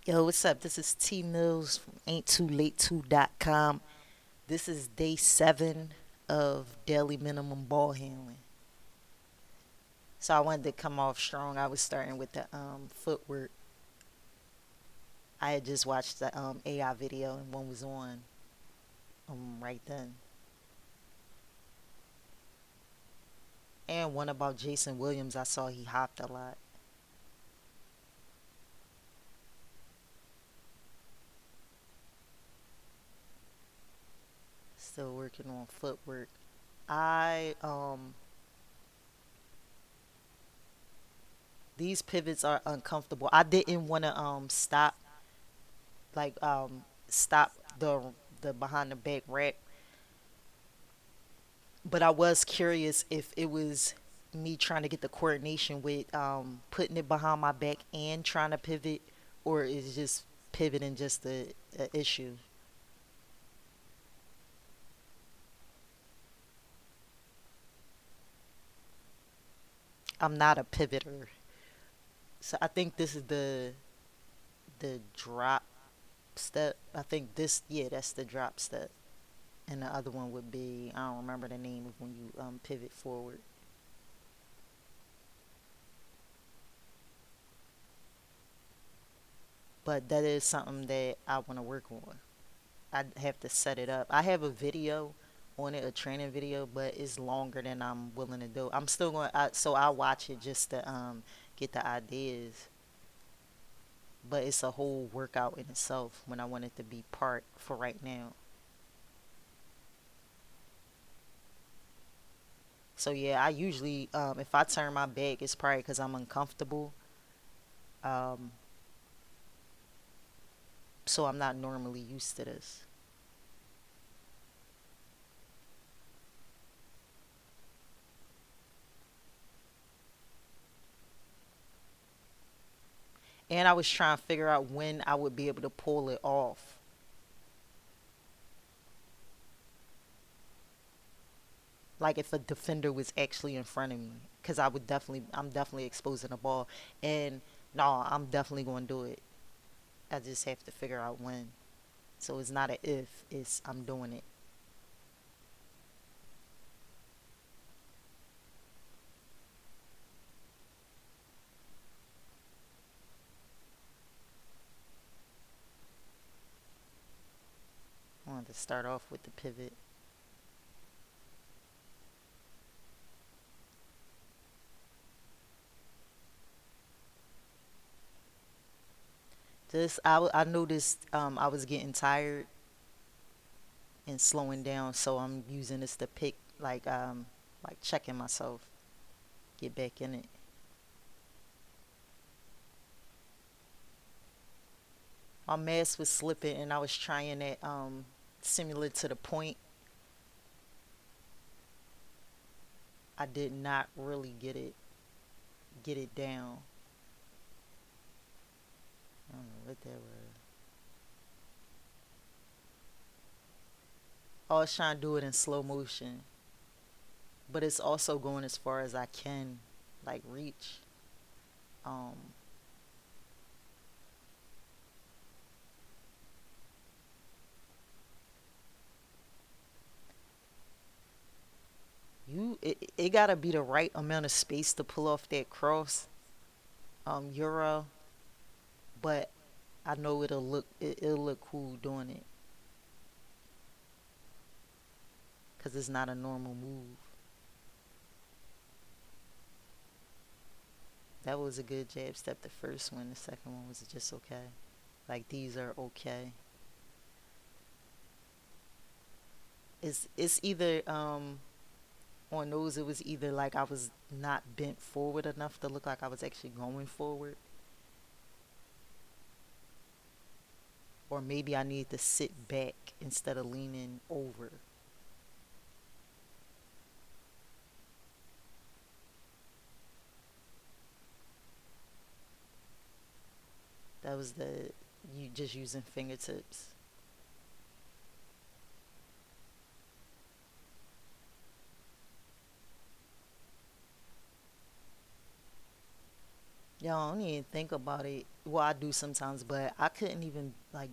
Yo, what's up? This is T Mills from Aint2Late2.com. This is day 7 of daily minimum ball handling. So I wanted to come off strong. I was starting with the footwork. I had just watched the AI video and one was on right then. And one about Jason Williams. I saw he hopped a lot. Still working on footwork. I These pivots are uncomfortable. I didn't want to like stop the behind the back rack, but I was curious if it was me trying to get the coordination with putting it behind my back and trying to pivot, or is just pivoting just a issue. I'm not a pivoter, so I think this is the drop step. I think this, yeah, that's the drop step, and the other one would be, I don't remember the name of when you pivot forward. But that is something that I want to work on. I have to set it up. I have a video on it, a training video, but it's longer than I'm willing to do. I'm still going, so I watch it just to get the ideas. But it's a whole workout in itself when I want it to be part for right now. So yeah, I usually, if I turn my back, it's probably because I'm uncomfortable. Um, so I'm not normally used to this. And I was trying to figure out when I would be able to pull it off. Like if a defender was actually in front of me, because I'm definitely exposing the ball. And no, I'm definitely going to do it. I just have to figure out when. So it's not a if, it's I'm doing it. I wanted to start off with the pivot. I noticed I was getting tired and slowing down, so I'm using this to pick, like checking myself, get back in it. My mask was slipping, and I was trying it similar to the point. I did not really get it down. I don't know what that was. I was trying to do it in slow motion, but it's also going as far as I can, like reach. Um, it gotta be the right amount of space to pull off that cross, euro, but I know it'll look cool doing it, cause it's not a normal move. That was a good jab step, the first one. The second one was just okay. Like these are okay. It's either on those it was either like I was not bent forward enough to look like I was actually going forward, or maybe I need to sit back instead of leaning over. That was the you just using fingertips. Yo, I don't even think about it. Well, I do sometimes, but I couldn't even like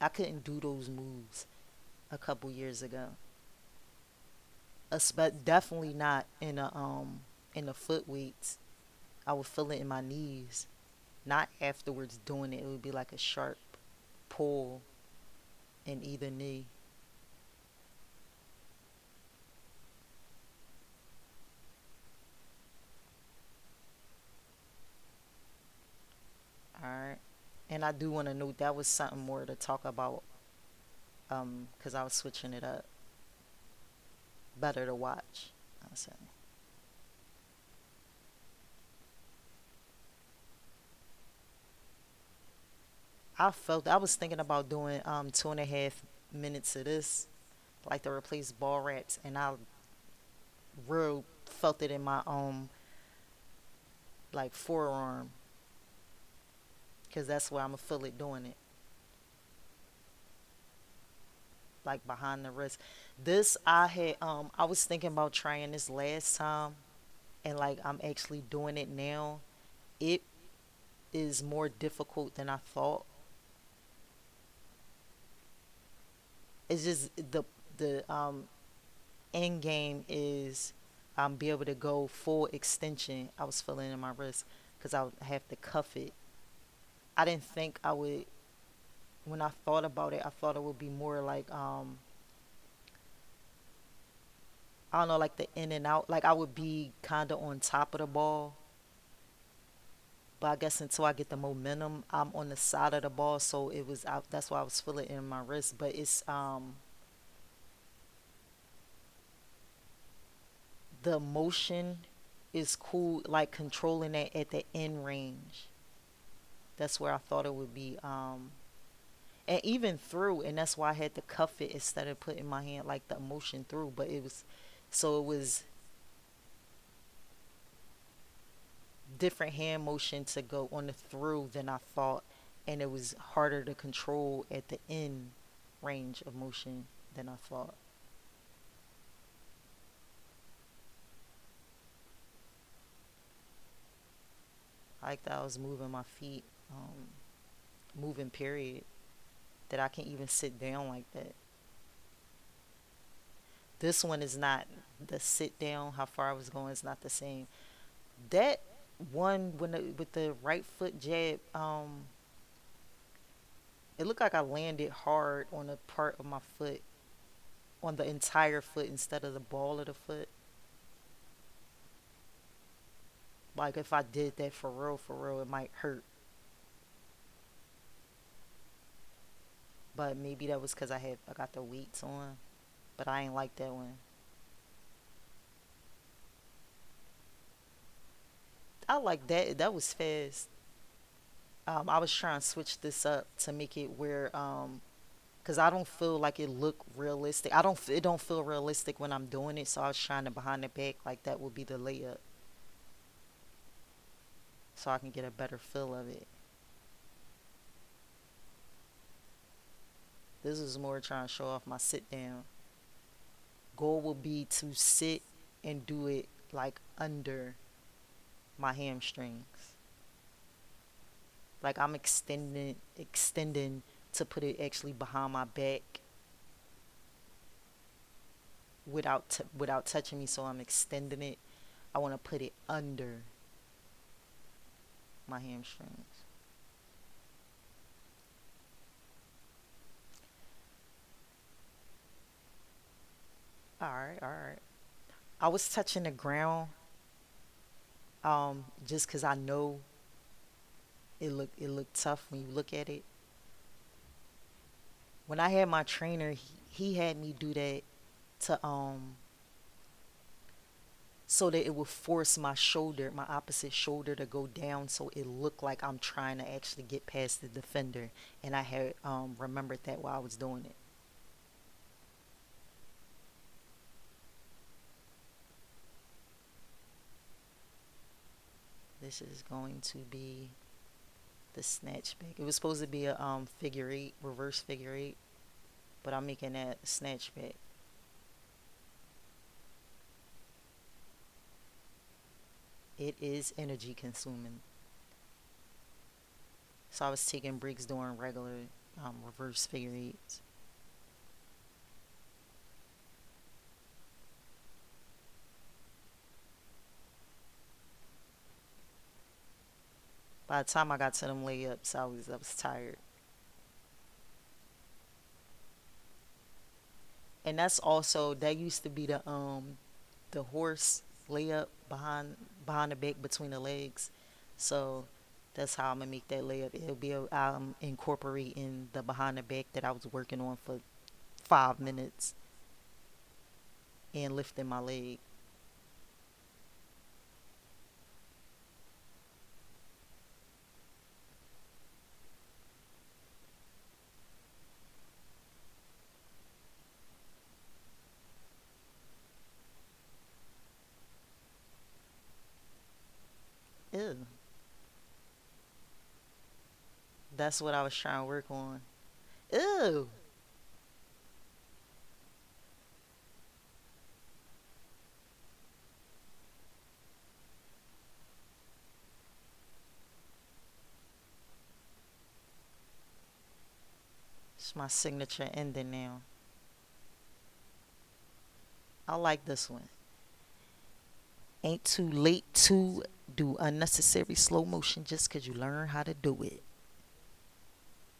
I couldn't do those moves a couple years ago. But definitely not in the foot weights. I would feel it in my knees. Not afterwards doing it. It would be like a sharp pull in either knee. All right. And I do want to note that was something more to talk about, because I was switching it up. Better to watch, I'll say. I was thinking about doing 2.5 minutes of this, like to replace ball wraps, and I real felt it in my like forearm, because that's where I'm gonna feel it doing it, like behind the wrist. This I was thinking about trying this last time, and like I'm actually doing it now. It is more difficult than I thought. It's just the end game is be able to go full extension. I was feeling in my wrist because I would have to cuff it. I didn't think I would. When I thought about it, I thought it would be more like I don't know, like the in and out. Like I would be kind of on top of the ball, but I guess until I get the momentum, I'm on the side of the ball. So it was out. That's why I was feeling it in my wrist. But it's the motion is cool. Like controlling it at the end range. That's where I thought it would be. And even through, and that's why I had to cuff it instead of putting my hand like the motion through. But it was so it was different hand motion to go on the through than I thought, and it was harder to control at the end range of motion than I thought. I like that I was moving my feet, moving period. That I can even sit down like that. This one is not the sit down. How far I was going is not the same. That one with the right foot jab, it looked like I landed hard on a part of my foot, on the entire foot instead of the ball of the foot. Like if I did that for real, it might hurt. But maybe that was because I got the weights on. But I ain't like that one. I like that. That was fast. I was trying to switch this up to make it where because I don't feel like it look realistic. It don't feel realistic when I'm doing it. So I was trying to behind the back like that would be the layup, so I can get a better feel of it. This is more trying to show off my sit down. Goal will be to sit and do it like under my hamstrings. Like I'm extending to put it actually behind my back without touching me. So I'm extending it. I want to put it under my hamstrings. All right, all right. I was touching the ground, just because I know it looked tough when you look at it. When I had my trainer, he had me do that to so that it would force my shoulder, my opposite shoulder, to go down, so it looked like I'm trying to actually get past the defender. And I had remembered that while I was doing it. This is going to be the snatch back. It was supposed to be a figure eight, reverse figure eight, but I'm making that snatch back. It is energy consuming. So I was taking breaks doing regular reverse figure eights. By the time I got to them layups, I was tired. And that's also that used to be the horse layup behind the back between the legs. So that's how I'm gonna make that layup. It'll be incorporating the behind the back that I was working on for 5 minutes and lifting my leg. Ew. That's what I was trying to work on. Ew. It's my signature ending now. I like this one. Ain't too late to do unnecessary slow motion just 'cause you learn how to do it.